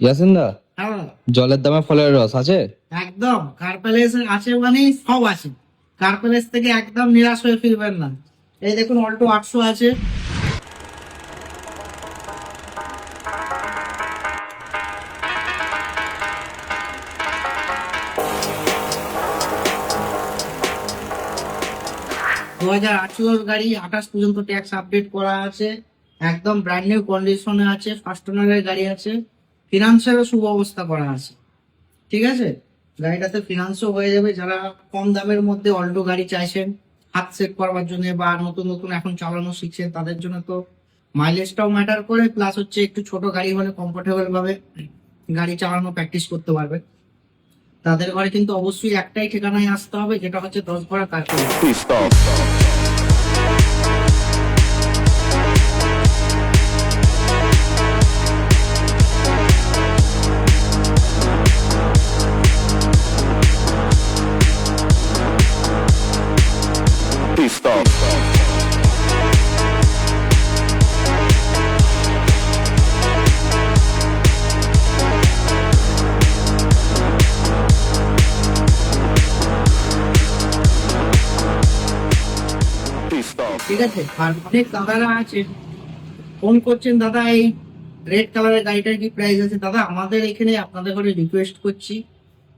ইয়াসিন দা, হ্যাঁ, জলের দামে ফলের রস আছে? একদম কার প্যালেস আছে মানে সব আছে। কার প্যালেস থেকে একদম নিরাশ হয়ে ফিরবেন না। এই দেখুন অল্টো 800 আছে। দু হাজার 18 গাড়ি, 28 পর্যন্ত ট্যাক্স আপডেট করা আছে। একদম ব্র্যান্ড নিউ কন্ডিশনে আছে, ফার্স্ট ওনারের গাড়ি আছে। ফিনান্সেরও সুব্যবস্থা করা আছে। ঠিক আছে, গাড়িটাতে ফিনান্সও হয়ে যাবে। যারা কম দামের মধ্যে অল্টো গাড়ি চাইছেন হাত সেট করবার জন্য বা নতুন নতুন এখন চালানো শিখছেন, তাদের জন্য তো মাইলেজটাও ম্যাটার করে, প্লাস হচ্ছে একটু ছোট গাড়ি হলে কমফোর্টেবল ভাবে গাড়ি চালানো প্র্যাকটিস করতে পারবে। তাদের ঘরে কিন্তু অবশ্যই একটাই ঠিকানায় আসতে হবে, যেটা হচ্ছে 10 ঘোড়া কারখানা। Please stop. Please stop. Please stop. ঠিক আছে, আর অনেক দাদারা আছে ফোন করছেন, দাদা এই রেড কালারের গাড়িটার কি প্রাইস আছে। দাদা আমাদের এখানে আপনাদের ঘরে রিকোয়েস্ট করছি,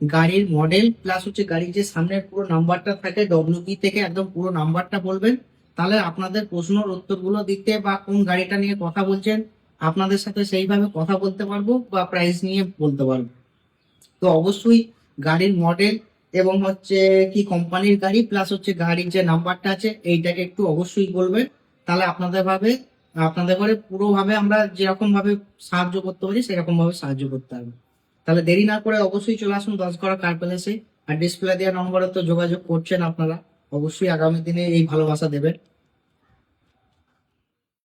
গাড়ির মডেল প্লাস হচ্ছে গাড়ির যে সামনের পুরো নাম্বারটা থাকে ডব্লিউবি থেকে একদম পুরো নাম্বারটা বলবেন, তাহলে আপনাদের প্রশ্নের উত্তরগুলো দিতে বা কোন গাড়িটা নিয়ে কথা বলছেন আপনাদের সাথে সেইভাবে কথা বলতে পারবো বা প্রাইস নিয়ে বলতে পারবো। তো অবশ্যই গাড়ির মডেল এবং হচ্ছে কি কোম্পানির গাড়ি প্লাস হচ্ছে গাড়ির যে নাম্বারটা আছে এইটাকে একটু অবশ্যই বলবেন, তাহলে আপনাদের ঘরে পুরোভাবে আমরা যেরকম ভাবে সাহায্য করতে পারি সেরকম ভাবে সাহায্য করতে হবে। তাহলে দেরি না করে অবশ্যই চলে আসুন 10 ঘোড়া কার প্যালেসে। আর ডিসপ্লে দেওয়া নম্বরে তো যোগাযোগ করছেন আপনারা, অবশ্যই আগামী দিনে এই ভালোবাসা দেবেন।